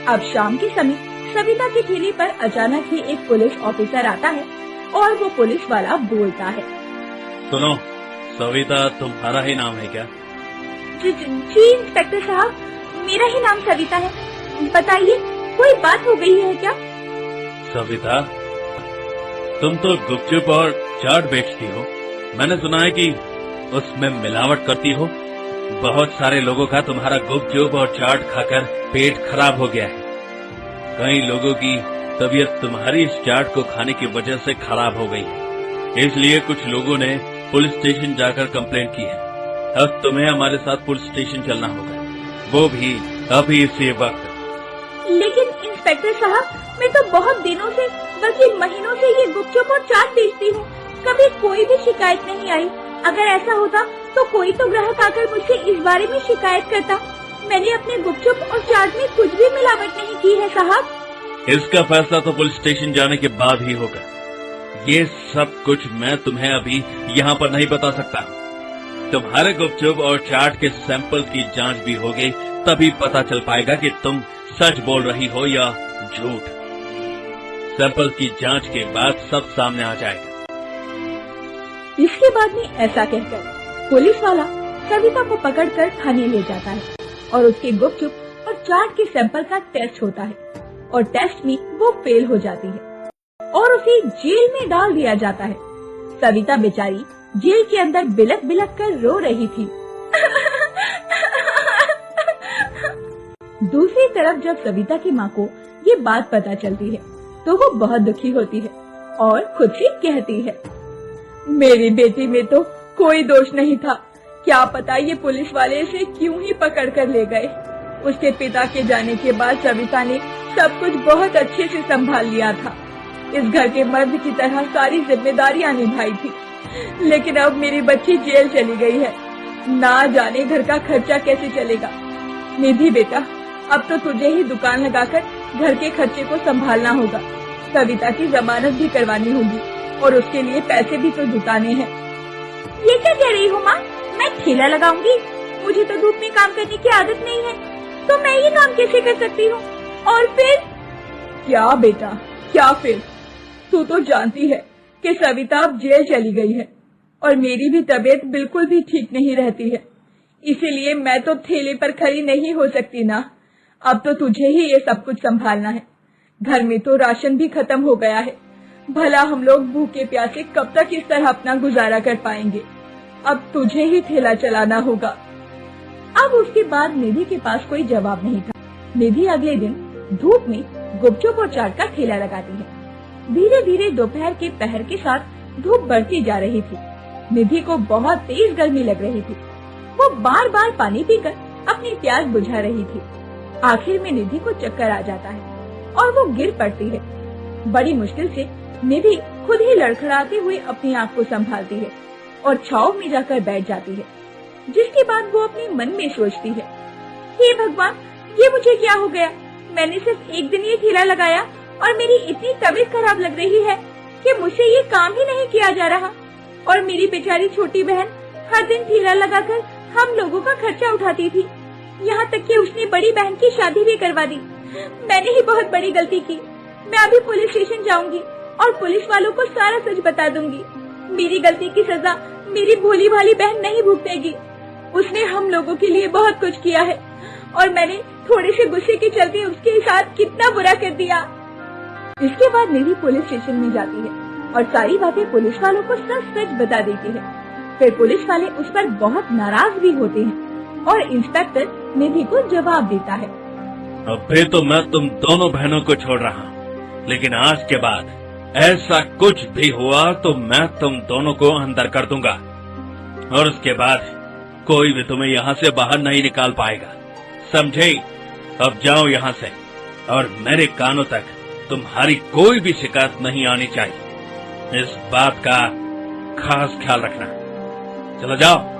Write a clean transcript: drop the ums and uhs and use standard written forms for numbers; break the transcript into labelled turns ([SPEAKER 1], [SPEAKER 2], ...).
[SPEAKER 1] अब शाम के समय सविता की ठेली पर अचानक ही एक पुलिस ऑफिसर आता है और वो पुलिस वाला बोलता है,
[SPEAKER 2] सुनो, सविता तुम्हारा ही नाम है क्या?
[SPEAKER 1] जी इंस्पेक्टर साहब, मेरा ही नाम सविता है। बताइए, कोई बात हो गई है क्या?
[SPEAKER 2] सविता, तुम तो गुपचुप और चाट बेचती हो। मैंने सुना है कि उसमें मिलावट करती हो। बहुत सारे लोगों का तुम्हारा गुपचुप और चाट खाकर पेट खराब हो गया है। कई लोगों की तबीयत तुम्हारी इस चाट को खाने की वजह से खराब हो गई है। इसलिए कुछ लोगों ने पुलिस स्टेशन जाकर कंप्लेंट की है। अब तुम्हें हमारे साथ पुलिस स्टेशन चलना होगा, वो भी अभी इसी वक्त।
[SPEAKER 1] लेकिन इंस्पेक्टर साहब, मैं तो बहुत दिनों से बल्कि महीनों से ये गुपचुप और चाट बेचती हूँ। कभी कोई भी शिकायत नहीं आई। अगर ऐसा होता तो कोई तो ग्राहक आकर मुझसे इस बारे में शिकायत करता। मैंने अपने गुपचुप और चाट में कुछ भी मिलावट नहीं की है साहब।
[SPEAKER 2] इसका फैसला तो पुलिस स्टेशन जाने के बाद ही होगा। ये सब कुछ मैं तुम्हें अभी यहाँ पर नहीं बता सकता। तुम्हारे गुपचुप और चाट के सैंपल की जांच भी होगी, तभी पता चल पाएगा कि तुम सच बोल रही हो या झूठ। सैंपल की जांच के बाद सब सामने आ जाएगा।
[SPEAKER 1] इसके बाद में ऐसा कहकर पुलिस वाला सविता को पकड़कर थाने ले जाता है और उसके गुपचुप और चाट के सैंपल का टेस्ट होता है और टेस्ट में वो फेल हो जाती है और उसे जेल में डाल दिया जाता है। सविता बेचारी जेल के अंदर बिलक बिलक कर रो रही थी। दूसरी तरफ जब सविता की माँ को ये बात पता चलती है तो वो बहुत दुखी होती है और खुद से कहती है, मेरी बेटी में तो कोई दोष नहीं था। क्या पता ये पुलिस वाले इसे क्यों ही पकड़ कर ले गए। उसके पिता के जाने के बाद सविता ने सब कुछ बहुत अच्छे से संभाल लिया था। इस घर के मर्द की तरह सारी जिम्मेदारियां निभाई थी। लेकिन अब मेरी बच्ची जेल चली गई है। ना जाने घर का खर्चा कैसे चलेगा। निधि बेटा, अब तो तुझे ही दुकान लगाकर घर के खर्चे को संभालना होगा। सविता की जमानत भी करवानी होगी और उसके लिए पैसे भी तो जुटाने हैं। ये क्या कह रही हो माँ? मैं ठेला लगाऊंगी? मुझे तो धूप में काम करने की आदत नहीं है, तो मैं ये काम कैसे कर सकती हूँ? और फिर? क्या बेटा, क्या फिर? तू तो जानती है कि सविता अब जेल चली गई है और मेरी भी तबीयत बिल्कुल भी ठीक नहीं रहती है। इसीलिए मैं तो ठेले पर खड़ी नहीं हो सकती ना। अब तो तुझे ही ये सब कुछ संभालना है। घर में तो राशन भी खत्म हो गया है। भला हम लोग भूखे प्यासे कब तक इस तरह अपना गुजारा कर पाएंगे। अब तुझे ही ठेला चलाना होगा। अब उसके बाद निधि के पास कोई जवाब नहीं था। निधि अगले दिन धूप में गुपचुप और चाट का ठेला लगाती है। धीरे धीरे दोपहर के पहर के साथ धूप बढ़ती जा रही थी। निधि को बहुत तेज गर्मी लग रही थी। वो बार बार पानी पीकर अपनी प्यास बुझा रही थी। आखिर में निधि को चक्कर आ जाता है और वो गिर पड़ती है। बड़ी मुश्किल से निधि खुद ही लड़खड़ाते हुए अपनी आँख को संभालती है और छाव में जाकर बैठ जाती है। जिसके बाद वो अपने मन में सोचती है, हे भगवान, ये मुझे क्या हो गया? मैंने सिर्फ एक दिन ये ठेला लगाया और मेरी इतनी तबीयत खराब लग रही है कि मुझसे ये काम ही नहीं किया जा रहा। और मेरी बेचारी छोटी बहन हर दिन ठेला लगाकर हम लोगों का खर्चा उठाती थी। यहाँ तक कि उसने बड़ी बहन की शादी भी करवा दी। मैंने ही बहुत बड़ी गलती की। मैं अभी पुलिस स्टेशन जाऊंगी और पुलिस वालों को सारा सच बता दूंगी। मेरी गलती की सजा मेरी भोली भाली बहन नहीं भुगतेगी। उसने हम लोगों के लिए बहुत कुछ किया है और मैंने थोड़े से गुस्से के चलते उसके साथ कितना बुरा कर दिया। इसके बाद निधि पुलिस स्टेशन में जाती है और सारी बातें पुलिस वालों को सच सच बता देती है। फिर पुलिस वाले उस पर बहुत नाराज भी होते हैं और इंस्पेक्टर निधि को जवाब देता है,
[SPEAKER 2] अब फिर तो मैं तुम दोनों बहनों को छोड़ रहा हूँ, लेकिन आज के बाद ऐसा कुछ भी हुआ तो मैं तुम दोनों को अंदर कर दूंगा और उसके बाद कोई भी तुम्हें यहाँ से बाहर नहीं निकाल पाएगा, समझे? अब जाओ यहाँ से और मेरे कानों तक तुम्हारी कोई भी शिकायत नहीं आनी चाहिए। इस बात का खास ख्याल रखना। चलो जाओ।